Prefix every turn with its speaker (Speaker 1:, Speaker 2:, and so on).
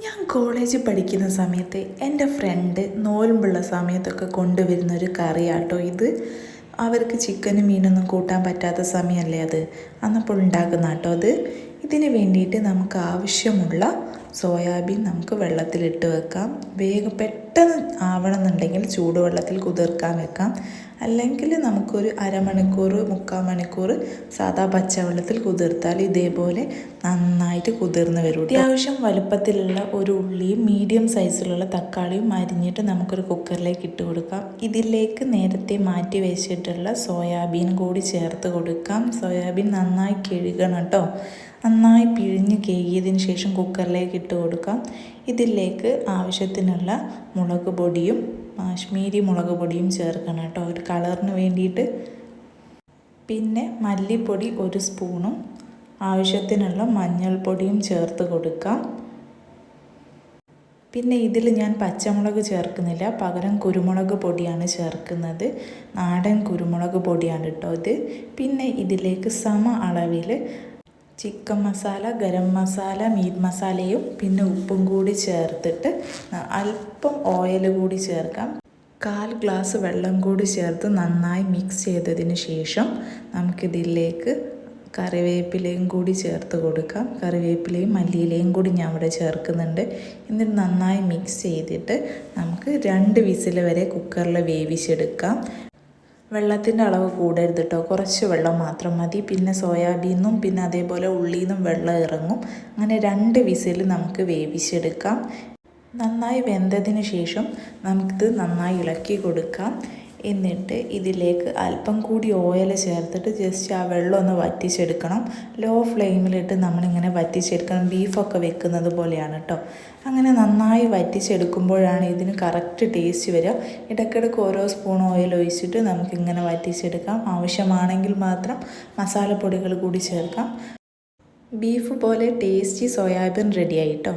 Speaker 1: ഞാൻ കോളേജിൽ പഠിക്കുന്ന സമയത്ത് എൻ്റെ ഫ്രണ്ട് നോയമ്പുള്ള സമയത്തൊക്കെ കൊണ്ടുവരുന്നൊരു കറിയാട്ടോ ഇത്. അവർക്ക് ചിക്കനും മീനൊന്നും കൂട്ടാൻ പറ്റാത്ത സമയമല്ലേ അത്, അന്നപ്പോൾ ഉണ്ടാക്കുന്ന കേട്ടോ അത്. ഇതിന് വേണ്ടിയിട്ട് നമുക്ക് ആവശ്യമുള്ള സോയാബീൻ നമുക്ക് വെള്ളത്തിലിട്ട് വെക്കാം. വേഗം പെട്ടെന്ന് ആവണമെന്നുണ്ടെങ്കിൽ ചൂടുവെള്ളത്തിൽ കുതിർക്കാൻ വെക്കാം. അല്ലെങ്കിൽ നമുക്കൊരു അരമണിക്കൂർ 3/4 മണിക്കൂർ സാധാ പച്ചവെള്ളത്തിൽ കുതിർത്താൽ ഇതേപോലെ നന്നായിട്ട് കുതിർന്ന് വരും. അത്യാവശ്യം വലുപ്പത്തിലുള്ള ഒരു ഉള്ളിയും മീഡിയം സൈസിലുള്ള തക്കാളിയും അരിഞ്ഞിട്ട് നമുക്കൊരു കുക്കറിലേക്ക് ഇട്ട് കൊടുക്കാം. ഇതിലേക്ക് നേരത്തെ മാറ്റി വെച്ചിട്ടുള്ള സോയാബീൻ കൂടി ചേർത്ത് കൊടുക്കാം. സോയാബീൻ നന്നായി കഴുകണം കേട്ടോ. നന്നായി പിഴിഞ്ഞ് കഴുകിയതിന് ശേഷം കുക്കറിലേക്ക് ഇട്ട് കൊടുക്കാം. ഇതിലേക്ക് ആവശ്യത്തിനുള്ള മുളക് പൊടിയും കാശ്മീരി മുളക് പൊടിയും ചേർക്കണം കേട്ടോ, ഒരു കളറിന് വേണ്ടിയിട്ട്. പിന്നെ മല്ലിപ്പൊടി 1 സ്പൂണും ആവശ്യത്തിനുള്ള മഞ്ഞൾപ്പൊടിയും ചേർത്ത് കൊടുക്കാം. പിന്നെ ഇതിൽ ഞാൻ പച്ചമുളക് ചേർക്കുന്നില്ല, പകരം കുരുമുളക് പൊടിയാണ് ചേർക്കുന്നത്. നാടൻ കുരുമുളക് പൊടിയാണ് കേട്ടോ ഇത്. പിന്നെ ഇതിലേക്ക് സമ അളവിൽ ചിക്കൻ മസാല, ഗരം മസാല, മീറ്റ് മസാലയും പിന്നെ ഉപ്പും കൂടി ചേർത്തിട്ട് അല്പം ഓയിൽ കൂടി ചേർക്കാം. 1/4 ഗ്ലാസ് വെള്ളം കൂടി ചേർത്ത് നന്നായി മിക്സ് ചെയ്തതിന് ശേഷം നമുക്കിതിലേക്ക് കറിവേപ്പിലയും കൂടി ചേർത്ത് കൊടുക്കാം. കറിവേപ്പിലയും മല്ലിയിലയും കൂടി ഞാൻ ഇവിടെ ചേർക്കുന്നുണ്ട്. എന്നിട്ട് നന്നായി മിക്സ് ചെയ്തിട്ട് നമുക്ക് 2 വിസിൽ വരെ കുക്കറിൽ വേവിച്ചെടുക്കാം. വെള്ളത്തിൻ്റെ അളവ് കൂടരുത് കേട്ടോ, കുറച്ച് വെള്ളം മാത്രം മതി. പിന്നെ സോയാബീനും പിന്നെ അതേപോലെ ഉള്ളിയിൽ നിന്നും വെള്ളം ഇറങ്ങും. അങ്ങനെ 2 വിസിൽ നമുക്ക് വേവിച്ചെടുക്കാം. നന്നായി വെന്തതിന് ശേഷം നമുക്കിത് നന്നായി ഇളക്കി കൊടുക്കാം. എന്നിട്ട് ഇതിലേക്ക് അല്പം കൂടി ഓയിൽ ചേർത്തിട്ട് ജസ്റ്റ് ആ വെള്ളം ഒന്ന് വറ്റിച്ചെടുക്കണം. ലോ ഫ്ലെയിമിലിട്ട് നമ്മളിങ്ങനെ വറ്റിച്ചെടുക്കണം. ബീഫൊക്കെ വെക്കുന്നത് പോലെയാണ് കേട്ടോ. അങ്ങനെ നന്നായി വറ്റിച്ചെടുക്കുമ്പോഴാണ് ഇതിന് കറക്റ്റ് ടേസ്റ്റ് വരിക. ഇടയ്ക്കിടയ്ക്ക് ഓരോ സ്പൂൺ ഓയിൽ ഒഴിച്ചിട്ട് നമുക്കിങ്ങനെ വറ്റിച്ചെടുക്കാം. ആവശ്യമാണെങ്കിൽ മാത്രം മസാലപ്പൊടികൾ കൂടി ചേർക്കാം. ബീഫ് പോലെ ടേസ്റ്റി സോയാബീൻ റെഡിയായി കേട്ടോ.